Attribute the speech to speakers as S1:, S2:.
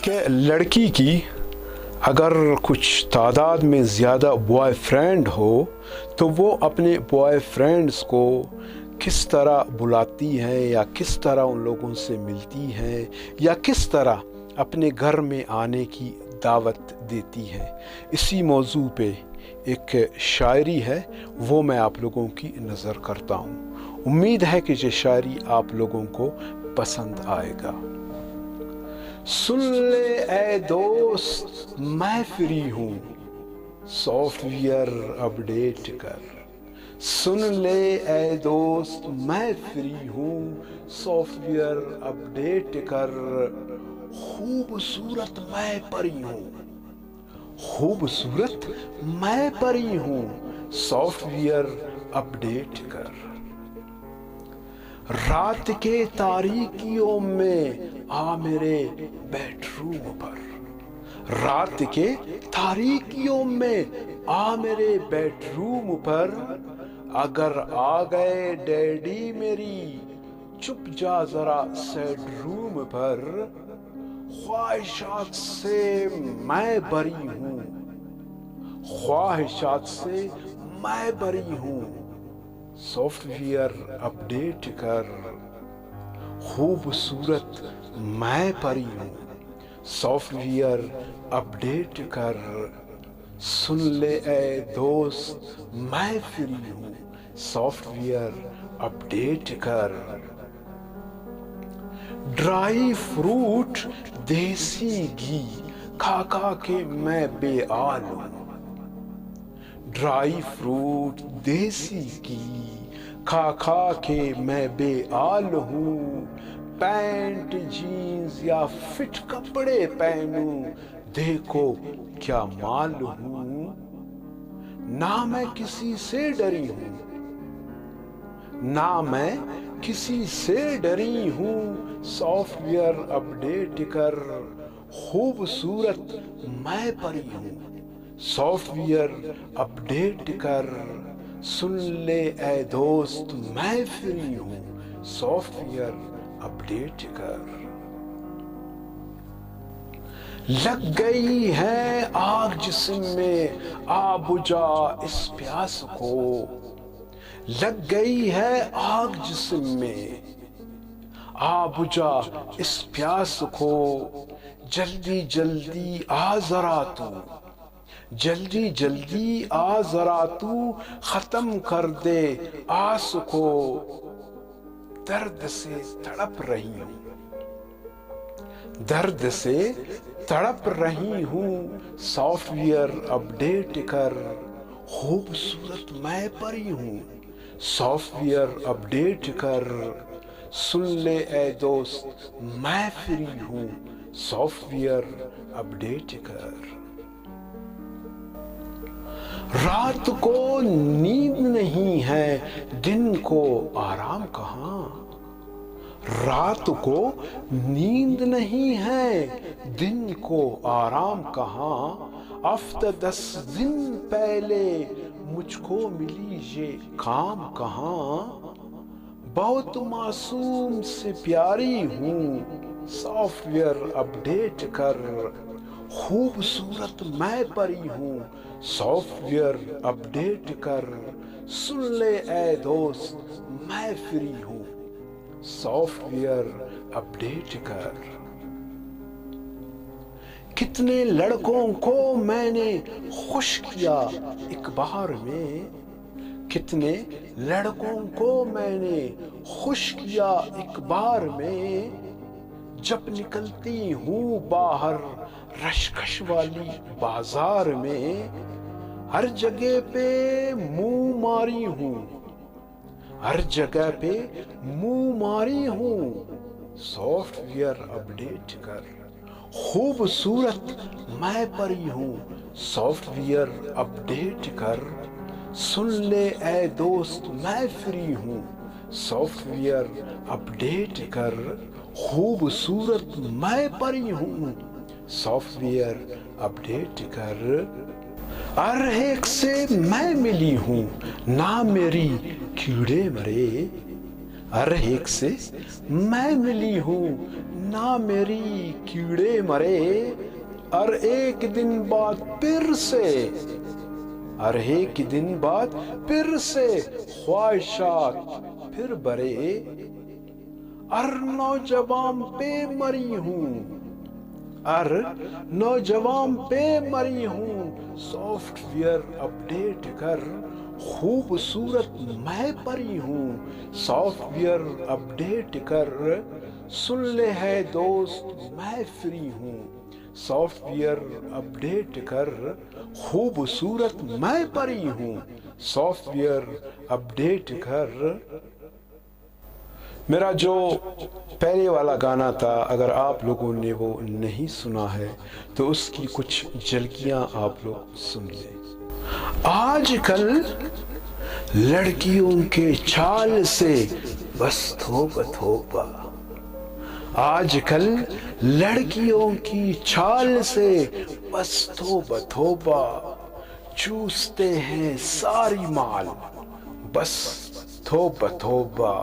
S1: کہ لڑکی کی اگر کچھ تعداد میں زیادہ بوائے فرینڈ ہو تو وہ اپنے بوائے فرینڈز کو کس طرح بلاتی ہے یا کس طرح ان لوگوں سے ملتی ہے یا کس طرح اپنے گھر میں آنے کی دعوت دیتی ہے، اسی موضوع پہ ایک شاعری ہے، وہ میں آپ لوگوں کی نظر کرتا ہوں۔ امید ہے کہ یہ شاعری آپ لوگوں کو پسند آئے گا۔ سن لے اے دوست میں فری ہوں، سافٹ ویئر اپڈیٹ کر۔ سن لے اے دوست میں فری ہوں، سافٹ ویئر اپڈیٹ کر۔ خوبصورت میں پری ہوں، خوبصورت میں پری ہوں، سافٹ ویئر اپڈیٹ کر۔ رات کے تاریکیوں میں آ میرے بیڈ روم پر، رات کے تاریکیوں میں آ میرے بیڈ روم پر۔ اگر آ گئے ڈیڈی میری چھپ جا ذرا سیڈ روم پر۔ خواہشات سے میں بری ہوں، خواہشات سے میں بری ہوں، سافٹ ویئر اپڈیٹ کر۔ خوبصورت میں پری ہوں، سافٹ ویئر اپڈیٹ کر۔ سن لے اے دوست میں فری ہوں، سافٹ ویئر اپڈیٹ کر۔ ڈرائی فروٹ دیسی گھی کھا کھا کے میں بے آل ہوں، ڈرائی فروٹ دیسی گھی کھا کھا کے میں بے آل ہوں۔ پینٹ جینز یا فٹ کپڑے پہنوں دیکھو کیا مال ہوں۔ نہ میں کسی سے ڈری ہوں، نہ میں کسی سے ڈری ہوں، سافٹ ویئر اپڈیٹ کر۔ خوبصورت میں پری ہوں، سافٹ ویئر اپڈیٹ کر۔ سن لے اے دوست میں فری ہوں، سافٹ ویئر اپڈیٹ کر۔ لگ گئی ہے آگ جسم میں آ بجھا اس پیاس کو، لگ گئی ہے آگ جسم میں آ بجھا اس پیاس کو۔ جلدی جلدی آ ذرا تو، جلدی جلدی آ ذرا تو، ختم کر دے آس کو۔ درد سے تڑپ رہی ہوں، درد سے تڑپ رہی ہوں، سافٹ ویئر اپڈیٹ کر۔ خوبصورت میں پری ہوں، سافٹ ویئر اپڈیٹ کر۔ سن لے اے دوست میں فری ہوں، سافٹ ویئر اپڈیٹ کر۔ رات کو نیند نہیں ہے دن کو آرام کہاں، رات کو نیند نہیں ہے دن کو آرام کہاں۔ ہفتہ 10 دن پہلے مجھ کو ملی یہ کام کہاں۔ بہت معصوم سے پیاری ہوں، سافٹ ویئر اپڈیٹ کر۔ خوبصورت میں پری ہوں، سافٹ ویئر اپڈیٹ کر۔ سن لے اے دوست میں فری ہوں، سافٹ ویئر اپڈیٹ کر۔ کتنے لڑکوں کو میں نے خوش کیا ایک بار میں، کتنے لڑکوں کو میں نے خوش کیا ایک بار میں۔ جب نکلتی ہوں باہر رشکش والی بازار میں، ہر جگہ پہ منہ ماری ہوں، ہر جگہ پہ منہ ماری ہوں، سافٹ ویئر اپڈیٹ کر۔ خوبصورت میں پری ہوں، سافٹ ویئر اپڈیٹ کر۔ سن لے اے دوست میں فری ہوں، سافٹ ویئر اپڈیٹ کر۔ خوبصورت میں پری ہوں، سافٹ ویئر اپڈیٹ کر۔ ہر ایک سے میں ملی ہوں نہ میری کیڑے مرے، ہر ایک سے میں ملی ہوں نہ میری کیڑے مرے، ہر ایک دن بعد پھر سے، ہر ایک دن بعد پھر سے خواہشات پھر برے، ہر نوجوان پہ مری ہوں، ہر نوجوان پہ مری ہوں، سافٹ ویئر اپڈیٹ کر خوبصورت میں پری ہوں، سافٹ ویئر اپڈیٹ کر سن لے ہے دوست میں فری ہوں، سافٹ ویئر اپڈیٹ کر خوبصورت میں پری ہوں، سافٹ ویئر اپڈیٹ کر۔ میرا جو پہلے والا گانا تھا، اگر آپ لوگوں نے وہ نہیں سنا ہے تو اس کی کچھ جھلکیاں آپ لوگ سن لیں۔ آج کل لڑکیوں کے چال سے بس توبہ توبہ، آج کل لڑکیوں کی چال سے بس توبہ توبہ، چوستے ہیں ساری مال بس توبہ توبہ۔